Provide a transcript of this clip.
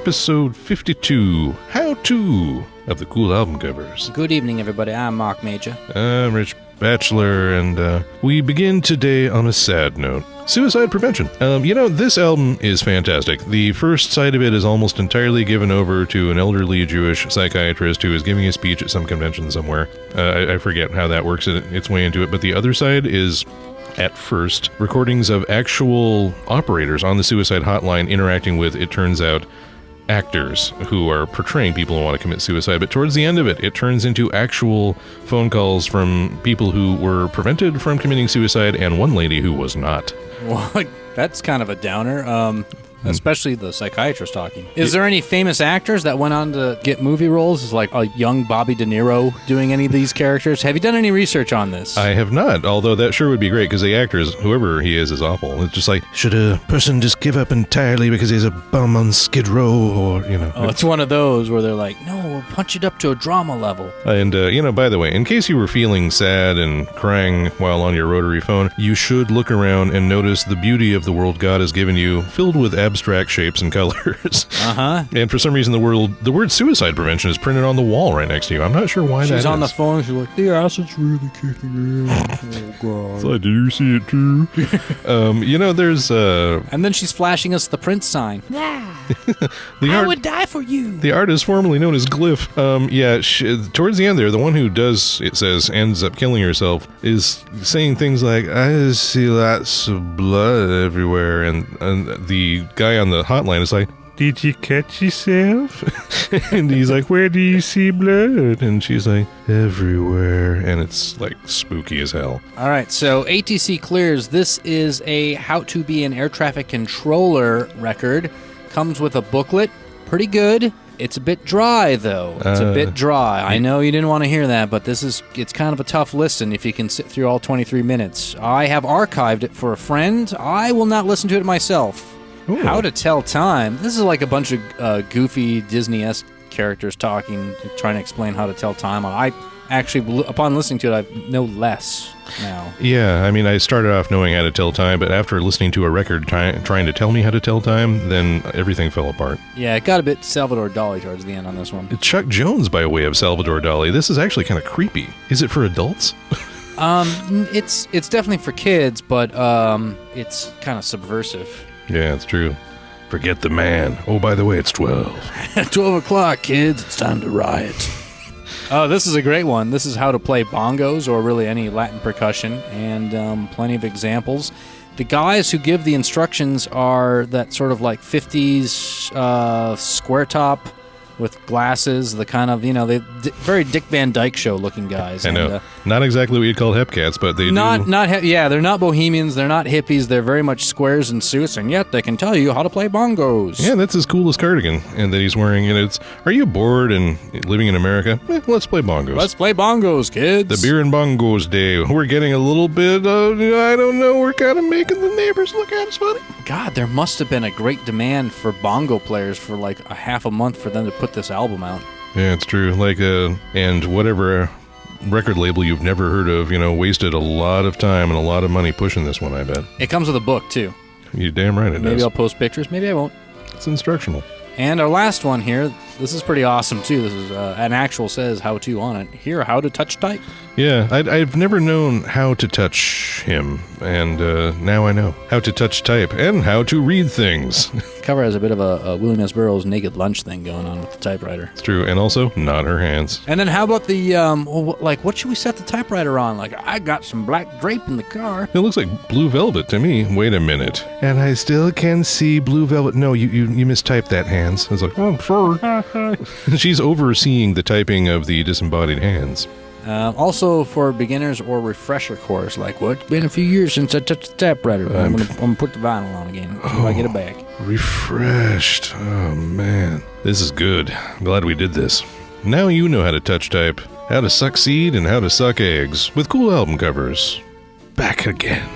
episode 52, How To, of the Cool Album Covers. Good evening, everybody. I'm Mark Major. I'm Rich Bachelor, and we begin today on a sad note. Suicide prevention. This album is fantastic. The first side of it is almost entirely given over to an elderly Jewish psychiatrist who is giving a speech at some convention somewhere. I forget how that works its way into it, but the other side is, at first, recordings of actual operators on the suicide hotline interacting with, it turns out, actors who are portraying people who want to commit suicide. But towards the end of it, it turns into actual phone calls from people who were prevented from committing suicide and one lady who was not. Well, that's kind of a downer. Especially the psychiatrist talking. Is there any famous actors that went on to get movie roles? Is like a young Bobby De Niro doing any of these characters? Have you done any research on this? I have not, although that sure would be great, because the actors, whoever he is awful. It's just like, should a person just give up entirely because he's a bum on Skid Row, or, Oh, it's one of those where they're like, no, we'll punch it up to a drama level. And, by the way, in case you were feeling sad and crying while on your rotary phone, you should look around and notice the beauty of the world God has given you, filled with abstract shapes and colors. And for some reason, the word suicide prevention is printed on the wall right next to you. I'm not sure why that is. She's on the phone. She's like, the acid's really kicking in. Oh, God. So, do you see it too? There's... And then she's flashing us the Prince sign. Yeah. I would die for you. The artist formerly known as Glyph. Towards the end there, the one who does, it says, ends up killing herself, is saying things like, I see lots of blood everywhere, and the guy on the hotline is like, did you catch yourself? And he's like, where do you see blood? And she's like, everywhere. And it's like spooky as hell. All right, so ATC clears. This is a How to Be an Air Traffic Controller record. Comes with a booklet. Pretty good. It's a bit dry, though. It's a bit dry. I know you didn't want to hear that, but it's kind of a tough listen if you can sit through all 23 minutes. I have archived it for a friend. I will not listen to it myself. Ooh. How to Tell Time. This is like a bunch of goofy Disney-esque characters talking, trying to explain how to tell time. I actually, upon listening to it, I know less now. Yeah, I mean, I started off knowing how to tell time, but after listening to a record trying to tell me how to tell time, then everything fell apart. Yeah, it got a bit Salvador Dali towards the end on this one. Chuck Jones by way of Salvador Dali. This is actually kind of creepy. Is it for adults? It's definitely for kids, but it's kind of subversive. Yeah, it's true. Forget the man. Oh, by the way, it's 12. 12 o'clock, kids. It's time to riot. Oh, this is a great one. This is how to play bongos, or really any Latin percussion, and plenty of examples. The guys who give the instructions are that sort of like 50s square top with glasses, the kind of, very Dick Van Dyke Show looking guys. I know. Not exactly what you'd call hepcats, but they they're not bohemians, they're not hippies, they're very much squares and suits, and yet they can tell you how to play bongos. Yeah, that's his coolest cardigan, and that he's wearing, and it's, are you bored and living in America? Let's play bongos. Let's play bongos, kids. The Beer and Bongos Day. We're getting a little bit of, I don't know, we're kind of making the neighbors look at us funny. God, there must have been a great demand for bongo players for like a half a month for them to put this album out. Yeah, it's true. And whatever record label you've never heard of, wasted a lot of time and a lot of money pushing this one, I bet. It comes with a book, too. You're damn right it does. Maybe I'll post pictures, maybe I won't. It's instructional. And our last one here, this is pretty awesome, too. This is an actual says how-to on it. Here, how to touch type. Yeah, I've never known how to touch him, and now I know how to touch type and how to read things. Cover has a bit of a William S. Burroughs naked lunch thing going on with the typewriter. It's true, and also not her hands. And then how about the, what should we set the typewriter on? Like, I got some black drape in the car. It looks like blue velvet to me. Wait a minute. And I still can see blue velvet. No, you mistyped that, Hands. I was like, oh, I'm sorry. She's overseeing the typing of the disembodied hands. Also for beginners or refresher course, like, it's been a few years since I touched the typewriter. I'm gonna put the vinyl on again until I get it back. Refreshed. Oh, man. This is good. I'm glad we did this. Now you know how to touch type, how to suck seed, and how to suck eggs with cool album covers. Back again.